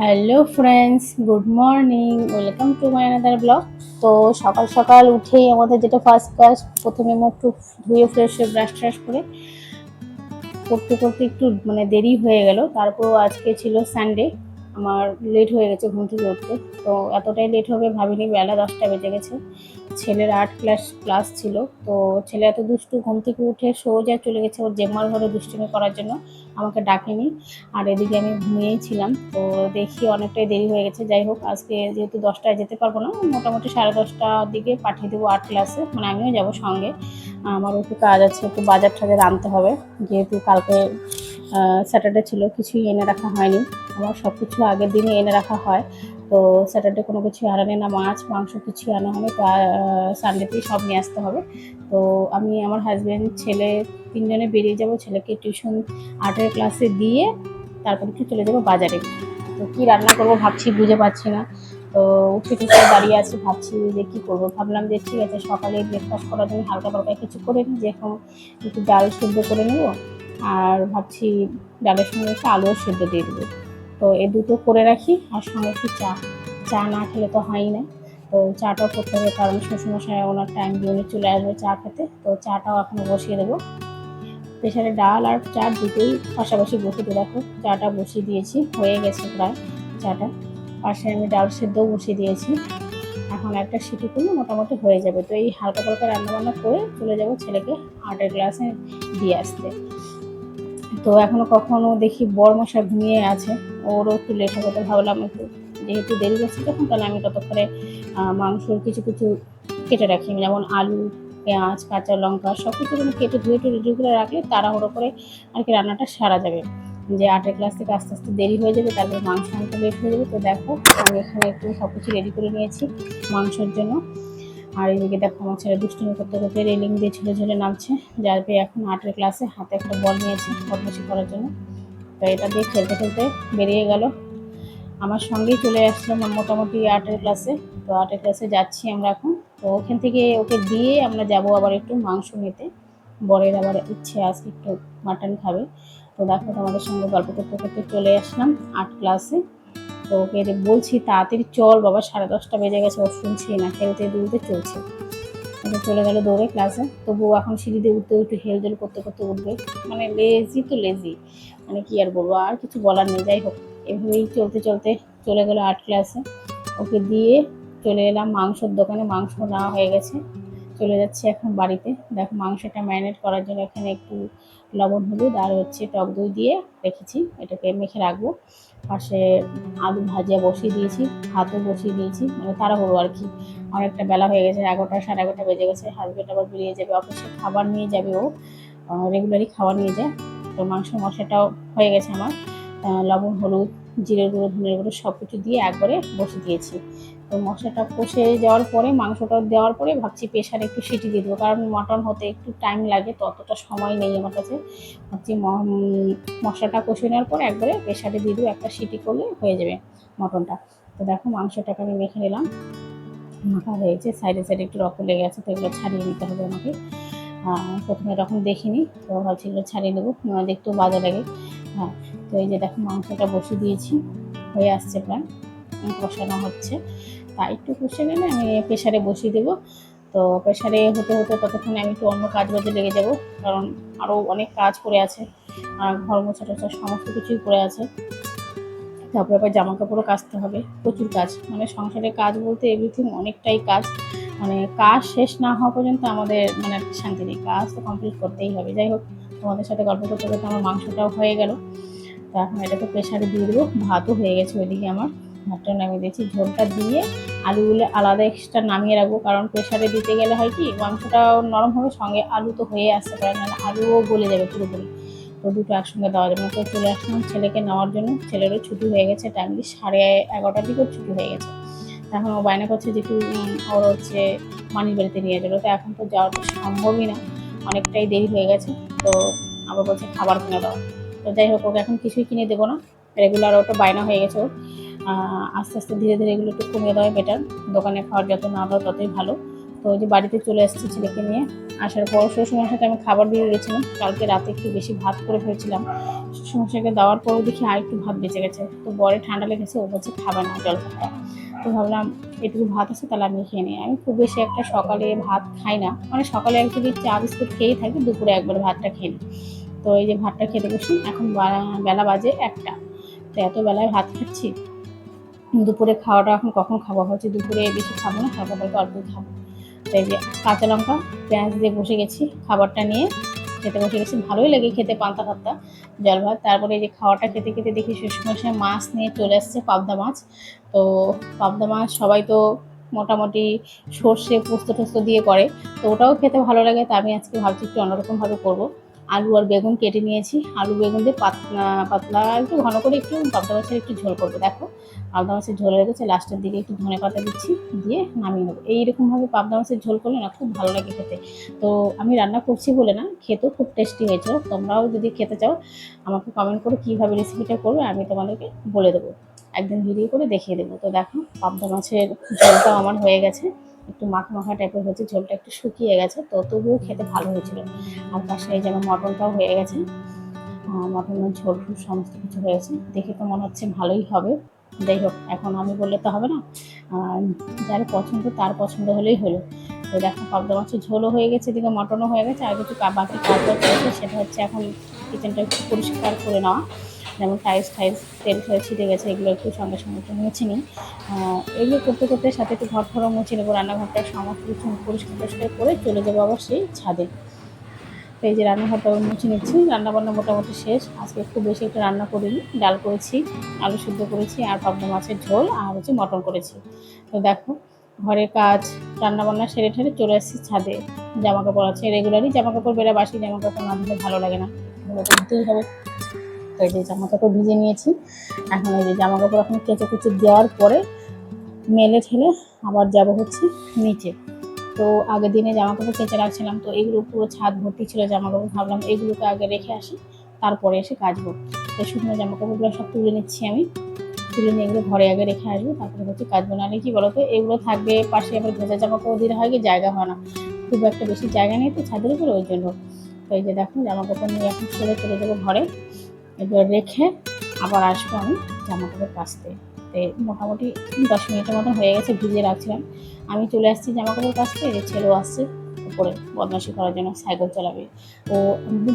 Hello friends, good morning, welcome to my another blog. তো সকাল সকাল উঠেই আমাদের যেটা ফার্স্ট কাজ, প্রথমে মুখ টুক ধুয়ে ফ্রেশ হয়ে ব্রাশ ট্রাশ করে করতে করতে একটু দেরি হয়ে গেল। তারপর আজকে ছিল সানডে, আমার লেট হয়ে গেছে ঘুম থেকে উঠতে। তো এতটাই লেট হবে ভাবিনি, বেলা 10টা বেজে গেছে। ছেলের আর্ট ক্লাস ছিল। তো ছেলে এত দুষ্টু, ঘুম থেকে উঠে সোজা চলে গেছে ওর জেম্মার ঘরে দুষ্টুমি করার জন্য, আমাকে ডাকেনি। আর এদিকে আমি ঘুমিয়েই ছিলাম। তো দেখি অনেকটাই দেরি হয়ে গেছে। যাই হোক, আজকে যেহেতু 10টায় যেতে পারবো না, মোটামুটি 10:30টার দিকে পাঠিয়ে দেবো আর্ট ক্লাসে, আমিও যাবো সঙ্গে। আমারও একটু কাজ আছে, একটু বাজার টাজার আনতে হবে, যেহেতু কালকে স্যাটারডে ছিল, কিছুই এনে রাখা হয়নি। আমার সব কিছু আগের দিনই এনে রাখা হয়। তো স্যাটারডে কোনো কিছু আনে না, মাছ মাংস কিছুই আনা হয়নি। তো সানডেতেই সব নিয়ে আসতে হবে। তো আমি, আমার হাজব্যান্ড, ছেলে তিনজনে বেরিয়ে যাব। ছেলেকে টিউশন আর্টের ক্লাসে দিয়ে তারপর একটু চলে যাবো বাজারে। তো কী রান্না করবো ভাবছি, বুঝে পাচ্ছি না। তো উঠে দাঁড়িয়ে আছি, ভাবছি যে কী করবো। ভাবলাম যে ঠিক আছে, সকালে ব্রেকফাস্ট করার জন্য হালকা পালকা কিছু করে নিই, যেরকম একটু ডাল সেদ্ধ করে নেবো। আর ভাবছি ডালের সঙ্গে একটু আলুও সেদ্ধ দিয়ে দেবো। তো এই দুটো করে রাখি, আর সঙ্গে একটু চা। চা না খেলে তো হয়ই না। তো চাটাও করতে হবে, কারণ শ্বশুরমশাই ওনার টাইম দিয়ে উনি চলে আসবে চা খেতে। তো চাটাও এখন বসিয়ে দেবো। প্রেশারে ডাল আর চা দুটোই পাশাপাশি বসিয়ে দেখো, চাটা বসিয়ে দিয়েছি, হয়ে গেছে প্রায় চাটা। পাশে আমি ডাল সেদ্ধও বসিয়ে দিয়েছি। এখন একটা সিটি করলে মোটামুটি হয়ে যাবে। তো এই হালকা পালকা রান্নাবান্না করে চলে যাব ছেলেকে আর্টের ক্লাসে দিয়ে আসতে। তো এখনো কখনো দেখি বড়মশাই ঘুমিয়ে আছে, ওরও একটু লেট হবে। তো ভাবলাম একটু, যেহেতু দেরি করছি তখন, তাহলে আমি ততক্ষণে মাংসর কিছু কিছু কেটে রাখি, যেমন আলু, পেঁয়াজ, কাঁচা লঙ্কা সব কিছু কেটে ধুয়ে একটু রেডি করে রাখলে তাড়াহুড়ো করে আর কি রান্নাটা সারা যাবে। যে আর্টের ক্লাস থেকে আস্তে আস্তে দেরি হয়ে যাবে, তারপরে মাংস আনতে লেট হয়ে যাবে। তো দেখো, আমি এখানে একটু সব কিছু রেডি করে নিয়েছি মাংসের জন্য। আর এদিকে দেখো, আমার ছেলে দুষ্টুমি করতে করতে রেলিং দিয়ে ঝুলে ঝুলে নামছে, যার পেয়ে এখন আর্টের ক্লাসে হাতে একটা বল নিয়েছে বদমাশি করার জন্য। তো এটা দিয়ে খেলতে খেলতে বেরিয়ে গেল, আমার সঙ্গেই চলে আসলাম মোটামুটি আর্টের ক্লাসে। তো আর্টের ক্লাসে যাচ্ছি আমরা এখন। তো ওখান থেকে ওকে দিয়ে আমরা যাব আবার একটু মাংস নিতে। বরের আবার ইচ্ছে আজকে একটু মাটন খাবে। তো দেখো, তোমাদের সঙ্গে গল্প করতে করতে চলে আসলাম আর্ট ক্লাসে। তো ওকে বলছি তাড়াতাড়ি চল বাবা, 10:30 বেজে গেছে, ও শুনছেই না, খেলতে দুলতে চলছে। ওকে চলে গেল দৌড়ে ক্লাসে। তবুও এখন সিঁড়ি দিয়ে উঠতে একটু হেলদোল করতে করতে উঠবে। লেজি তো লেজি, কি আর বলবো, আর কিছু বলার নেই। যাই হোক, এভাবেই চলতে চলতে চলে গেল আর্ট ক্লাসে। ওকে দিয়ে চলে এলাম মাংসর দোকানে, মাংস নেওয়া হয়ে গেছে। চলে যাচ্ছি এখন বাড়িতে। দেখো, মাংসটা ম্যারিনেট করার জন্য এখানে একটু লবণ, হলুদ আর টক দই দিয়ে রেখেছি, এটাকে মেখে রাখবো। পাশে আলু ভাজা বসিয়ে দিয়েছি, ভাতও বসিয়ে দিয়েছি, তাড়াহুড়ো আর কি। অনেকটা বেলা হয়ে গেছে, 11টা 11:30 বেজে গেছে। হাজবেন্ড আবার বেরিয়ে যাবে অফিসে, খাবার নিয়ে যাবে ও, রেগুলারই খাবার নিয়ে যায়। তো মাংস মশলাটাও হয়ে গেছে আমার, লবণ, হলুদ, জিরের গুঁড়ো, ধনের গুঁড়ো সব কিছু দিয়ে একবারে বসে দিয়েছি। তো মশলাটা কষে যাওয়ার পরে, মাংসটা দেওয়ার পরে ভাবছি প্রেশারে একটু সিটি দিয়ে দেবো, কারণ মটন হতে একটু টাইম লাগে, ততটা সময় নেই আমার কাছে। ভাবছি মশলাটা কষে নেওয়ার পরে একবারে প্রেশারে দিয়ে দেবো, একটা সিটি করলে হয়ে যাবে মটনটা। তো দেখো, মাংসটাকে আমি মেখে নিলাম, মাখা হয়েছে। সাইডে সাইডে একটু রক্ত লেগে আছে, তো এগুলো ছাড়িয়ে নিতে হবে আমাকে। প্রথমে এরকম দেখিনি, তো ভাবছি এগুলো ছাড়িয়ে নেবো, দেখতেও বাজে লাগে। হ্যাঁ, তো এই যে দেখো, মাংসটা বসিয়ে দিয়েছি, হয়ে আসছে প্রায়, কষানো হচ্ছে। তা একটু কষে গেলে আমি প্রেশারে বসিয়ে দেবো। তো প্রেশারে হতে হতে ততক্ষণে আমি একটু অন্য কাজ বাজে লেগে যাব, কারণ আরও অনেক কাজ পড়ে আছে, ঘর মোছা টোছা সমস্ত কিছুই পড়ে আছে। তারপরে আবার জামা কাপড়ও কাচতে হবে, প্রচুর কাজ। সংসারের কাজ বলতে এভরিথিং, অনেকটাই কাজ। কাজ শেষ না হওয়া পর্যন্ত আমাদের শান্তি নেই, কাজ তো কমপ্লিট করতেই হবে। যাই হোক, তোমাদের সাথে গল্প করতে করতে আমার মাংসটাও হয়ে গেল। তো এখন এটাকে প্রেশারে দিয়ে দেবো। ভাতও হয়ে গেছে ওইদিকে আমার, ভাতটা নামিয়ে দিয়েছি। ঝোলটা দিয়ে আলুগুলো আলাদা এক্সট্রা নামিয়ে রাখবো, কারণ প্রেশারে দিতে গেলে হয় কি, মাংসটাও নরম হবে, সঙ্গে আলু তো হয়ে আসতে পারে, নাহলে আলুও গলে যাবে পুরোপুরি। তো দুটো একসঙ্গে দেওয়া যাবে না। তো চলে আসলাম ছেলেকে নেওয়ার জন্য। ছেলেরও ছুটি হয়ে গেছে, টাইমলি 11:30 দিকেও ছুটি হয়ে গেছে। এখন ও বায়না করছে যে একটু ওর মানির বাড়িতে নিয়ে যাবে। তো এখন তো যাওয়া তো সম্ভবই না, অনেকটাই দেরি হয়ে গেছে। তো আবার বলছে খাবার কিনে দাও। তো যাই হোক, ওকে এখন কিছুই কিনে দেবো না, রেগুলার ওটা বায়না হয়ে গেছে ওর। আস্তে আস্তে ধীরে ধীরে এগুলো একটু কমিয়ে দেওয়াই বেটার, দোকানে খাওয়ার যত না দাও ততই ভালো। তো ওই যে বাড়িতে চলে এসেছি ছেলেকে নিয়ে। আসার পর শ্বশুরমশাইর সাথে আমি খাবার দিয়ে গেছিলাম, কালকে রাতে একটু বেশি ভাত করে ফেলেছিলাম। শ্বশুরমশাইকে দেওয়ার পরও দেখি আর একটু ভাত বেঁচে গেছে, তো বরে ঠান্ডা লেগেছে, ও বলছে খাবে না জল ভাতটা। তো ভাবলাম এটুকু ভাত আছে তাহলে আমি খেয়ে নিই। আমি খুব বেশি একটা সকালে ভাত খাই না, মানে সকালে এক যদি চা বিস্কুট খেয়েই থাকি, দুপুরে একবার ভাতটা খেয়ে নিই। তো এই যে ভাতটা খেতে বসি, এখন বেলা বাজে 1টা। তো এত বেলায় ভাত খাচ্ছি, দুপুরে খাওয়াটা এখন কখন খাবো, হচ্ছে দুপুরে বেশি খাবো না, হালকা হালকা অল্পই খাবো। তো এই যে কাঁচা লঙ্কা পেঁয়াজ দিয়ে বসে গেছি, খাবারটা নিয়ে খেতে বসে গেছি। ভালোই লাগে খেতে পান্তা ভাতটা, জল ভাত। তারপরে এই যে খাওয়াটা খেতে খেতে দেখি শ্বশুরমশাই মাছ নিয়ে চলে আসছে, পাবদা মাছ। তো পাবদা মাছ সবাই তো মোটামুটি সর্ষে পোস্ত টোস্ত দিয়ে করে, তো ওটাও খেতে ভালো লাগে। তা আমি আজকে ভাবছি একটু অন্যরকমভাবে করবো। আলু আর বেগুন কেটে নিয়েছি, আলু বেগুন দিয়ে পাতলা পাতলা একটু ঘন করে একটু পাবদা মাছের একটু ঝোল করবো। দেখো পাবদা মাছের ঝোল হয়ে গেছে, লাস্টের দিকে একটু ধনেপাতা দিচ্ছি, দিয়ে নামিয়ে নেবো। এইরকমভাবে পাবদা মাছের ঝোল করলে না খুব ভালো লাগে খেতে। তো আমি রান্না করছি বলে না, খেতেও খুব টেস্টি হয়েছিল। তোমরাও যদি খেতে চাও আমাকে কমেন্ট করে কীভাবে রেসিপিটা করবে, আমি তোমাদেরকে বলে দেবো, একদিন ভিডিও করে দেখিয়ে দেবো। তো দেখো পাবদা মাছের ঝোলটাও আমার হয়ে গেছে, একটু মাখা মাখা টাইপের হয়েছে, ঝোলটা একটু শুকিয়ে গেছে, তো তবুও খেতে ভালো হয়েছিল। আর তার সাথে যেমন মটনটাও হয়ে গেছে, মটনের ঝোল ফুল সমস্ত কিছু হয়েছে, দেখে তো মনে হচ্ছে ভালোই হবে। যাই হোক, এখন আমি বললে তো হবে না, যার পছন্দ তার পছন্দ হলেই হলো। তো দেখো পাবদা মাছের ঝোলও হয়ে গেছে, এদিকে মটনও হয়ে গেছে, আর কিছু বাকি কাজবাজ রয়েছে, সেটা হচ্ছে এখন কিচেনটা একটু পরিষ্কার করে নেওয়া। যেমন টাইলস তেল ফেল ছিটে গেছে, এগুলো একটু সঙ্গে সঙ্গে একটু মুছে নিই। এগুলো করতে করতে সাথে একটু ঘর ফরও মুছে নেবো, রান্নাঘরটা সমস্ত কিছু পরিষ্কার করে চলে যাবো আবার সেই ছাদে। তো এই যে রান্নাঘরটা মুছে নিচ্ছি, রান্নাবান্না মোটামুটি শেষ। আজকে খুব বেশি একটা রান্না করিনি, ডাল করেছি, আলু সিদ্ধ করেছি, আর পাবদা মাছের ঝোল, আর হচ্ছে মটন করেছি। তো দেখো ঘরের কাজ রান্নাবান্না সেরে ঠেরে চলে এসেছি ছাদে। জামা কাপড় আছে, রেগুলারই জামা কাপড় বেরা, বাসি জামা কাপড় না দিলে ভালো লাগে না, ধুলো তো দিতেই হবে। তো এই যে জামা কাপড় ভিজে নিয়েছি, এখন এই যে জামা কাপড় এখন কেচে কুচে দেওয়ার পরে মেলে ঠেলে আবার যাব হচ্ছে নিচে। তো আগের দিনে জামা কাপড় কেচে রাখছিলাম, তো এগুলো পুরো ছাদ ভর্তি ছিল জামা কাপড়, ভাবলাম এগুলোকে আগে রেখে আসি, তারপরে এসে কাচবো। তো শুকনো জামা কাপড়গুলো সব তুলে নিচ্ছি, আমি তুলে নিয়ে এগুলো ঘরে আগে রেখে আসবো, তারপরে হচ্ছে কাচবো। নাহলে কি বলতো, এগুলো থাকবে পাশে, আবার ভেজা জামা কাপড় দিলে হয় কি জায়গা হয় না, খুব একটা বেশি জায়গা নেই তো ছাদের উপরে, ওই জন্য। তো এই যে দেখো জামা কাপড় নিয়ে এখন চলে যাবো ঘরে, এবার রেখে আবার আসবো আমি জামা কাপড় কাচতে। তো মোটামুটি 10 মিনিটের মতন হয়ে গেছে, ভিজিয়ে রাখছিলাম। আমি চলে আসছি জামা কাপড় কাচতে, যে ছেলেও আসছে উপরে বদমাশি করার জন্য, সাইকেল চালাবে ও।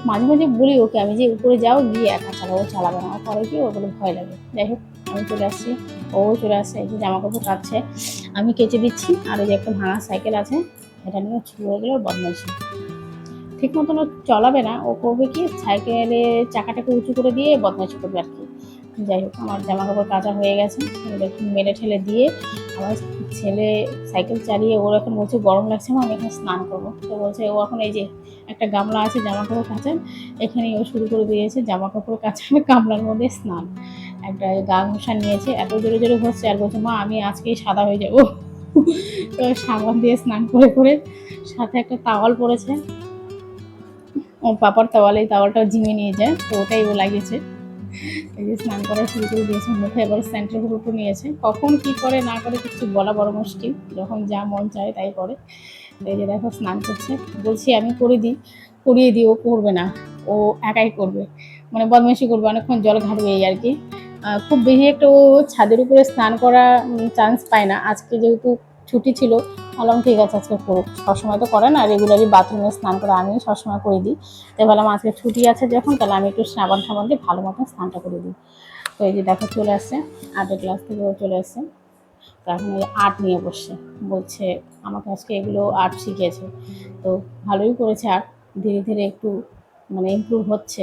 মাঝে মাঝে বলি ওকে আমি, যে উপরে যাও গিয়ে একা চালাবো, চালাবে না, পরে কি ওগুলো ভয় লাগে। যাই হোক আমি চলে আসছি, ও চলে আসছে, এই যে জামা কাপড় কাচছে, আমি কেচে দিচ্ছি। আর ওই যে একটা ভাঙা সাইকেল আছে, এটা নিয়ে শুরু হয়ে গেল বদমাশি। ঠিক মতন ও চালাবে না, ও করবে কি সাইকেলে চাকাটাকে উঁচু করে দিয়ে বদমাশি করবে আর কি। যাই হোক আমার জামা কাপড় কাচা হয়ে গেছে, মেলে ঠেলে দিয়ে আমার ছেলে সাইকেল চালিয়ে, ওর এখন বলছে গরম লাগছে, আমি এখন স্নান করবো। তো বলছে ও এখন এই যে একটা গামলা আছে জামা কাপড় কাচার, এখানেই ও শুরু করে দিয়েছে জামা কাপড় কাচার গামলার মধ্যে স্নান। একটা গা ঘষা নিয়েছে, এত জোরে জোরে ঘষছে, আর বলছে মা আমি আজকেই সাদা হয়ে যাবো। তো সাবান দিয়ে স্নান করে করে সাথে একটা তাওয়াল পরেছে, ও পাপার তাওয়াল, এই তাওয়ালটাও জিমে নিয়ে যায়, তো ওটাই ও লাগিয়েছে। এই যে স্নান করা শুরু করে দিয়েছে, মুখে এবার সেন্টার ফুটো নিয়েছে, কখন কি করে না করে কিছু বলা বড় মুশকিল, যখন যা মন চায় তাই করে। এই যে দেখো স্নান করছে, বলছি আমি করিয়ে দিই, ও করবে না, ও একাই করবে, মানে বদমাইশি করবে, অনেকক্ষণ জল ঘাটবে এই আর কি। খুব বেশি একটা ও ছাদের উপরে স্নান করা চান্স পায় না। আজকে যেহেতু ছুটি ছিল, ভাবলাম ঠিক আছে আজকে করুক, সবসময় তো করে না, রেগুলারই বাথরুমে স্নান করে, আমি সবসময় করে দিই। তাই ভাবলাম আজকে ছুটি আছে যখন, তাহলে আমি একটু সাবান দিয়ে ভালো মতন স্নানটা করে দিই। তো এই যে দেখো চলে আসছে, আর্টের ক্লাস থেকে চলে আসছে, তো এখন ওই আর্ট নিয়ে বসছে, বলছে আমাকে আজকে এগুলো আর্ট শিখিয়েছে। তো ভালোই করেছে আর্ট, ধীরে ধীরে একটু মানে ইমপ্রুভ হচ্ছে।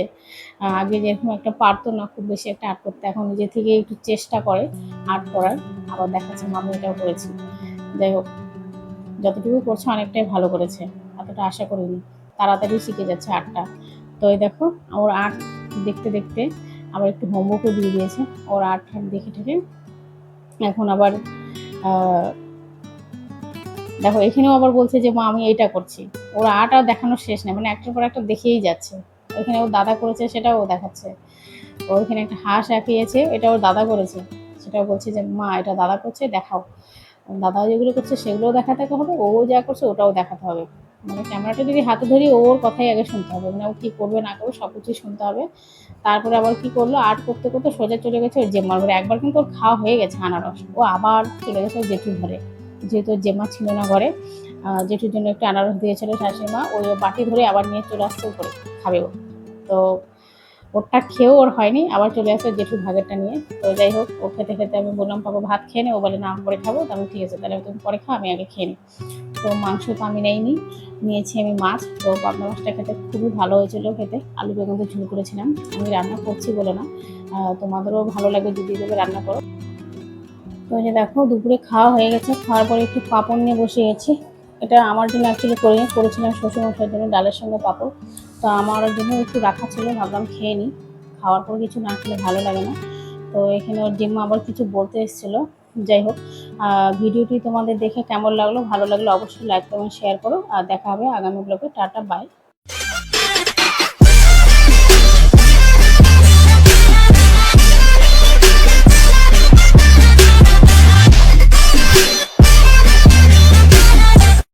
আগে যেরকম একটা পারতো না খুব বেশি একটা আর্ট করতে, এখন নিজে থেকে একটু চেষ্টা করে আর্ট করার, আবার দেখাচ্ছে মামি এটাও করেছি। যাই হোক যতটুকু করছে অনেকটাই ভালো করেছে, এতটা আশা করিনি, তাড়াতাড়ি শিখে যাচ্ছে আর্টটা। তো এই দেখো ওর আর্ট দেখতে দেখতে আবার একটু হোমওয়ার্কও দিয়ে দিয়েছে, ওর আর্ট দেখে ঠেকে এখন আবার দেখো এখানেও আবার বলছে যে মা আমি এইটা করছি। ওর আর্ট আর দেখানোর শেষ নেই, মানে একটার পর একটা দেখিয়েই যাচ্ছে। ওইখানে ওর দাদা করেছে সেটাও ও দেখাচ্ছে, ওইখানে একটা হাঁস আঁকিয়েছে, এটা ওর দাদা করেছে, সেটাও বলছে যে মা এটা দাদা করছে দেখাও। দাদা যেগুলো করছে সেগুলোও দেখাতে হবে, ও যা করছে ওটাও দেখাতে হবে। মানে ক্যামেরাটা যদি হাতে ধরি ওর কথাই আগে শুনতে হবে, মানে ও কী করবে না করবে সব কিছুই শুনতে হবে। তারপরে আবার কী করলো, আর্ট করতে করতে সোজা চলে গেছে ওর জেম্মার ঘরে। একবার কিন্তু ওর খাওয়া হয়ে গেছে আনারস, ও আবার চলে গেছে ওর জেঠুর ঘরে, যেহেতু ওর জেম্মা ছিল না ঘরে। জেঠুর জন্য একটু আনারস দিয়েছিল শাশুড়িমা, ওই বাটি ধরে আবার নিয়ে চলে আসছে উপরে, খাবে ও। তো ওরটা খেয়েও ওর হয়নি, আবার চলে আসে জেঠুর ভাগেরটা নিয়ে। তো যাই হোক, ও খেতে খেতে আমি বললাম পাপা ভাত খেয়ে নে, ও বলে না আমি পরে খাবো। তো আমি ঠিক আছে তাহলে তুমি পরে খাও, আমি আগে খেয়ে নিই। তো মাংস তো আমি নেইনি, নিয়েছি আমি মাছ। তো পাবদা মাছটা খেতে খুবই ভালো হয়েছিল, খেতে আলু বেগুন দিয়ে ঝোল করেছিলাম। আমি রান্না করছি বলে না, তোমাদেরও ভালো লাগবে যদি এভাবে রান্না করো। তো এই যে দেখো দুপুরে খাওয়া হয়ে গেছে, খাওয়ার পরে একটু পাঁপড় নিয়ে বসে গেছি। এটা আমার জন্য অ্যাকচুয়ালি করেছিলাম শ্বশুরমশাইয়ের জন্য, ডালের সঙ্গে পাঁপড়। তো আমার জন্য একটু রাখা ছিল, ভাবলাম খেয়ে নিই, খাওয়ার পর কিছু না খেলে ভালো লাগে না। তো এখানে ওর জিম্মা আবার কিছু বলতে এসেছিলো। যাই হোক, ভিডিওটি তোমাদের দেখে কেমন লাগলো, ভালো লাগলো অবশ্যই লাইক কমেন্ট শেয়ার করো, আর দেখা হবে আগামী ব্লগে। Tata bye.